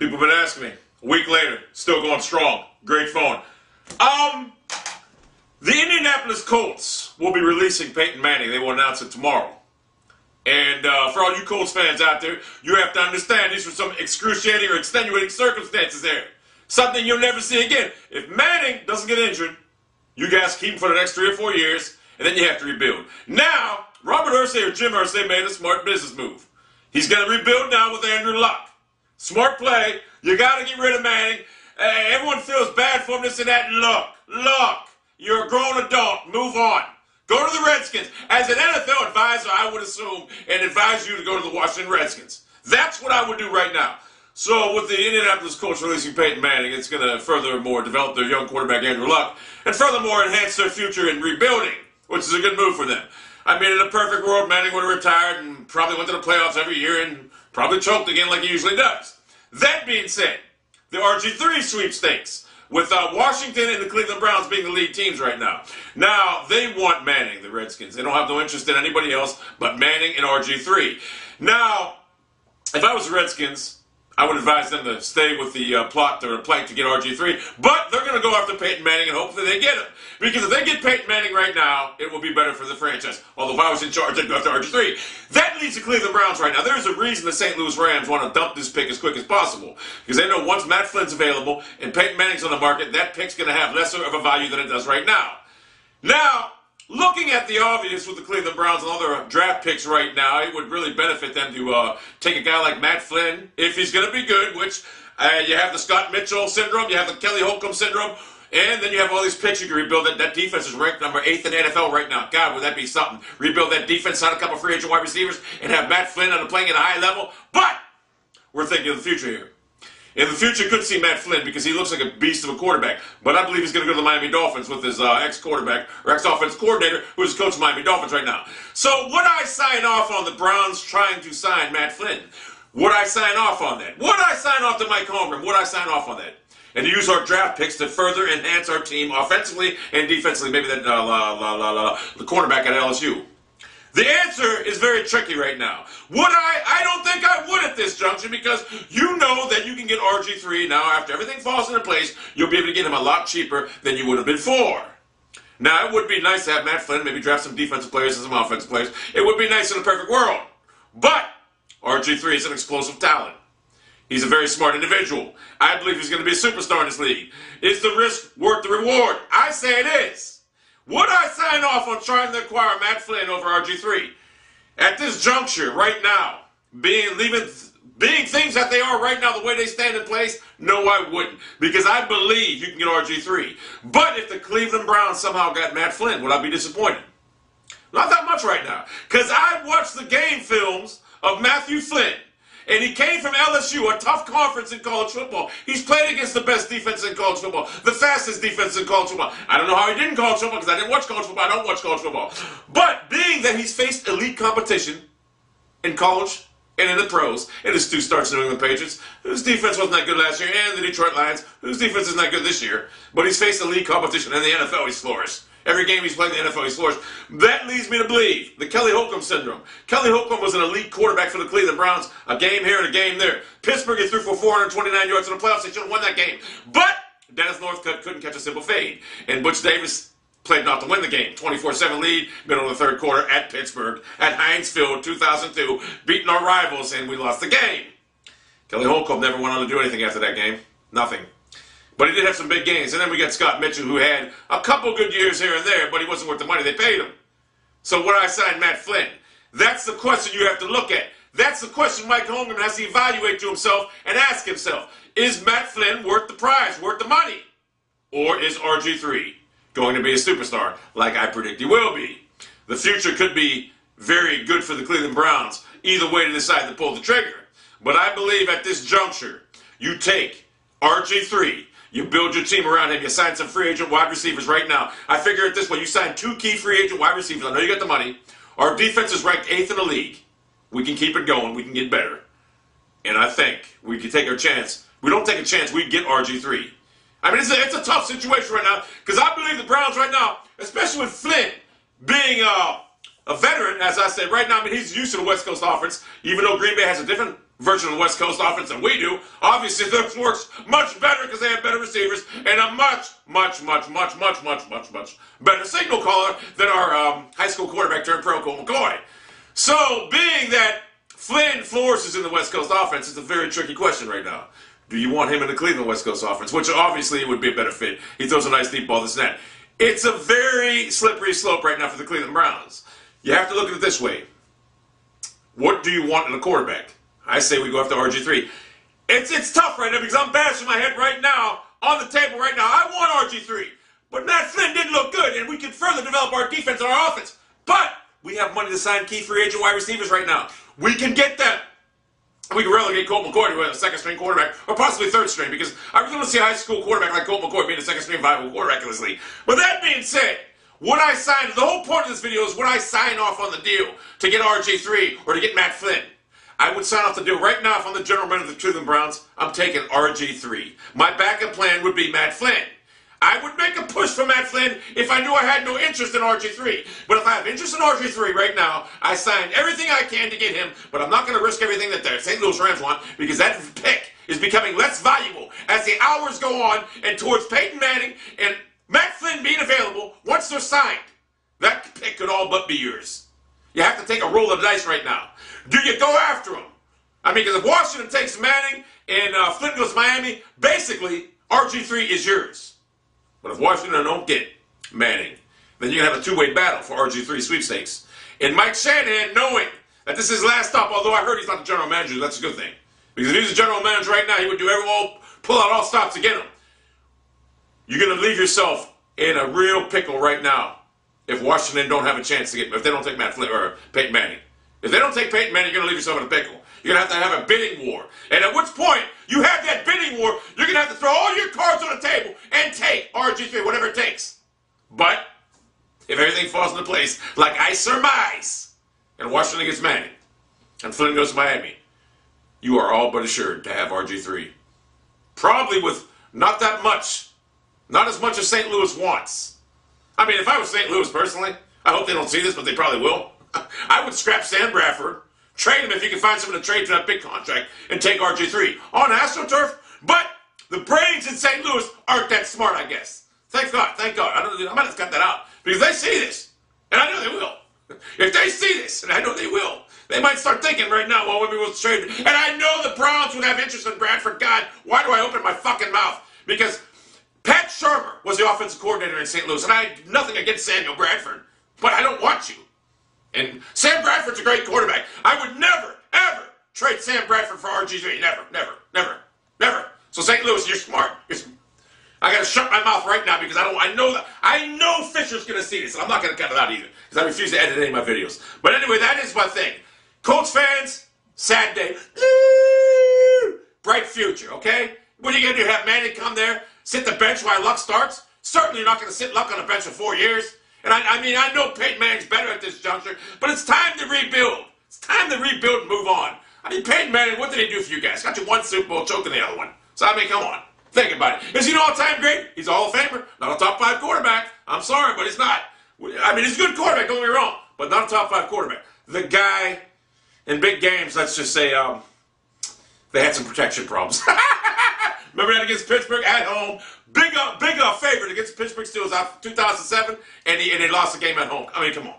People have been asking me. A week later, still going strong. Great phone. The Indianapolis Colts will be releasing Peyton Manning. They will announce it tomorrow. And for all you Colts fans out there, you have to understand these were some excruciating or extenuating circumstances there. Something you'll never see again. If Manning doesn't get injured, you guys keep him for the next 3 or 4 years, and then you have to rebuild. Now, Robert Irsay or Jim Irsay made a smart business move. He's going to rebuild now with Andrew Luck. Smart play. You got to get rid of Manning. Everyone feels bad for him, this and that. Luck. You're a grown adult. Move on. Go to the Redskins. As an NFL advisor, I would assume and advise you to go to the Washington Redskins. That's what I would do right now. So with the Indianapolis Colts releasing Peyton Manning, it's going to furthermore develop their young quarterback Andrew Luck and furthermore enhance their future in rebuilding, which is a good move for them. I mean, in a perfect world, Manning would have retired and probably went to the playoffs every year and probably choked again like he usually does. That being said, the RG3 sweepstakes, with Washington and the Cleveland Browns being the lead teams right now. Now, they want Manning, the Redskins. They don't have no interest in anybody else but Manning and RG3. Now, if I was the Redskins, I would advise them to stay with the plot or plank to get RG3, but they're going to go after Peyton Manning and hopefully they get him. Because if they get Peyton Manning right now, it will be better for the franchise. Although if I was in charge, I'd go after RG3. That leads the Cleveland Browns right now. There's a reason the St. Louis Rams want to dump this pick as quick as possible. Because they know once Matt Flynn's available and Peyton Manning's on the market, that pick's going to have lesser of a value than it does right now. Now, looking at the obvious with the Cleveland Browns and other draft picks right now, it would really benefit them to take a guy like Matt Flynn, if he's going to be good, which you have the Scott Mitchell syndrome, you have the Kelly Holcomb syndrome, and then you have all these picks you can rebuild. That defense is ranked number 8th in the NFL right now. God, would that be something? Rebuild that defense, sign a couple free agent wide receivers, and have Matt Flynn playing at a high level. But we're thinking of the future here. In the future, could see Matt Flynn because he looks like a beast of a quarterback. But I believe he's going to go to the Miami Dolphins with his ex-quarterback or ex-offense coordinator who is coaching Miami Dolphins right now. So would I sign off on the Browns trying to sign Matt Flynn? Would I sign off on that? Would I sign off to Mike Holmgren? Would I sign off on that? And to use our draft picks to further enhance our team offensively and defensively, maybe that the cornerback at LSU. The answer is very tricky right now. Would I? I don't think I would at this junction because you know that you can get RG3 now after everything falls into place. You'll be able to get him a lot cheaper than you would have before. Now, it would be nice to have Matt Flynn maybe draft some defensive players and some offensive players. It would be nice in a perfect world. But RG3 is an explosive talent. He's a very smart individual. I believe he's going to be a superstar in this league. Is the risk worth the reward? I say it is. Would I sign off on trying to acquire Matt Flynn over RG3? At this juncture, right now, being things that they are right now, the way they stand in place, no, I wouldn't. Because I believe you can get RG3. But if the Cleveland Browns somehow got Matt Flynn, would I be disappointed? Not that much right now. Because I watched the game films of Matthew Flynn. And he came from LSU, a tough conference in college football. He's played against the best defense in college football, the fastest defense in college football. I don't know how he did in college football because I didn't watch college football. I don't watch college football. But being that he's faced elite competition in college and in the pros, in his 2 starts in New England Patriots, whose defense wasn't that good last year, and the Detroit Lions, whose defense isn't that good this year, but he's faced elite competition. In the NFL, he's flourished. Every game he's played in the NFL, he's flourished. That leads me to believe the Kelly Holcomb syndrome. Kelly Holcomb was an elite quarterback for the Cleveland Browns. A game here and a game there. Pittsburgh, he threw for 429 yards in the playoffs. They should have won that game. But Dennis Northcutt couldn't catch a simple fade. And Butch Davis played not to win the game. 24-7 lead, middle of the third quarter at Pittsburgh, at Heinz Field, 2002, beating our rivals, and we lost the game. Kelly Holcomb never went on to do anything after that game. Nothing. But he did have some big gains. And then we got Scott Mitchell, who had a couple good years here and there, but he wasn't worth the money they paid him. So would I sign Matt Flynn? That's the question you have to look at. That's the question Mike Holmgren has to evaluate to himself and ask himself. Is Matt Flynn worth the prize, worth the money? Or is RG3 going to be a superstar like I predict he will be? The future could be very good for the Cleveland Browns, either way to decide to pull the trigger. But I believe at this juncture, you take RG3, you build your team around him. You sign some free agent wide receivers right now. I figure it this way. You sign 2 key free agent wide receivers. I know you got the money. Our defense is ranked 8th in the league. We can keep it going. We can get better. And I think we can take our chance. We don't take a chance. We get RG3. I mean, it's a tough situation right now because I believe the Browns right now, especially with Flynn being a veteran, as I said right now, I mean, he's used to the West Coast offense, even though Green Bay has a different version of the West Coast offense than we do. Obviously, theirs works much better because they have better receivers and a much better signal caller than our high school quarterback turned pro, Colt McCoy. So, being that Flynn Flores is in the West Coast offense, it's a very tricky question right now. Do you want him in the Cleveland West Coast offense? Which obviously would be a better fit. He throws a nice deep ball, this and that. It's a very slippery slope right now for the Cleveland Browns. You have to look at it this way. What do you want in a quarterback? I say we go after RG3. It's tough right now because I'm bashing my head right now on the table right now. I want RG3. But Matt Flynn didn't look good, and we can further develop our defense and our offense. But we have money to sign key free agent wide receivers right now. We can get them. We can relegate Colt McCoy to a second-string quarterback, or possibly third-string, because I really want to see a high school quarterback like Colt McCoy being a second-string viable quarterback in this league. But that being said, would I sign, the whole point of this video is would I sign off on the deal to get RG3 or to get Matt Flynn? I would sign off the deal right now if I'm the general manager of the Cleveland Browns. I'm taking RG3. My backup plan would be Matt Flynn. I would make a push for Matt Flynn if I knew I had no interest in RG3. But if I have interest in RG3 right now, I sign everything I can to get him, but I'm not going to risk everything that the St. Louis Rams want because that pick is becoming less valuable as the hours go on and towards Peyton Manning and Matt Flynn being available once they're signed. That pick could all but be yours. You have to take a roll of the dice right now. Do you go after him? I mean, because if Washington takes Manning and Flynn goes to Miami, basically RG3 is yours. But if Washington don't get Manning, then you're going to have a two-way battle for RG3 sweepstakes. And Mike Shanahan, knowing that this is his last stop, although I heard he's not the general manager, that's a good thing. Because if he's the general manager right now, he would do pull out all stops to get him. You're going to leave yourself in a real pickle right now if Washington don't have a chance to get him, if they don't take Matt Flynn or Peyton Manning. If they don't take Peyton Manning, you're going to leave yourself in a pickle. You're going to have a bidding war. And at which point you have that bidding war, you're going to have to throw all your cards on the table and take RG3, whatever it takes. But if everything falls into place, like I surmise, and Washington gets Manning, and Flynn goes to Miami, you are all but assured to have RG3. Probably with not that much, not as much as St. Louis wants. I mean, if I was St. Louis personally, I hope they don't see this, but they probably will. I would scrap Sam Bradford, trade him if you can find someone to trade for that big contract, and take RG3 on AstroTurf. But the brains in St. Louis aren't that smart, I guess. Thank God, thank God. I might have cut that out because they see this, and I know they will. If they see this, and I know they will, they might start thinking right now, well, maybe we'll trade. And I know the Browns would have interest in Bradford. God, why do I open my fucking mouth? Because Pat Shermer was the offensive coordinator in St. Louis, and I had nothing against Samuel Bradford, but I don't want you. And Sam Bradford's a great quarterback. I would never, ever trade Sam Bradford for RG3. Never, never, never, never. So St. Louis, you're smart. I gotta shut my mouth right now because I know Fisher's gonna see this, and I'm not gonna cut it out either because I refuse to edit any of my videos. But anyway, that is my thing. Colts fans, sad day. Bright future, okay? What are you gonna do? Have Manning come there, sit the bench while Luck starts? Certainly you're not gonna sit Luck on the bench for 4 years. And I mean, I know Peyton Manning's better at this juncture, but it's time to rebuild. It's time to rebuild and move on. I mean, Peyton Manning, what did he do for you guys? Got you one Super Bowl, choking the other one. So, I mean, come on. Think about it. Is he an all-time great? He's a Hall of Famer. Not a top 5 quarterback. I'm sorry, but he's not. I mean, he's a good quarterback, don't get me wrong, but not a top 5 quarterback. The guy, in big games, let's just say, they had some protection problems. Remember that against Pittsburgh at home? Big favorite against the Pittsburgh Steelers out 2007, and they lost the game at home. I mean, come on.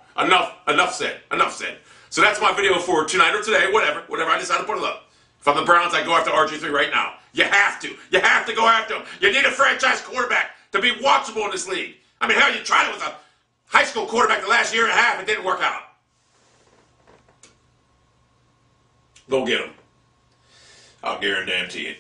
Enough said. Enough said. So that's my video for tonight or today, whatever. I decide to put it up. If I'm the Browns, I go after RG3 right now. You have to. You have to go after him. You need a franchise quarterback to be watchable in this league. I mean, hell, you tried it with a high school quarterback the last year and a half. It didn't work out. Go get him. I'll guarantee it.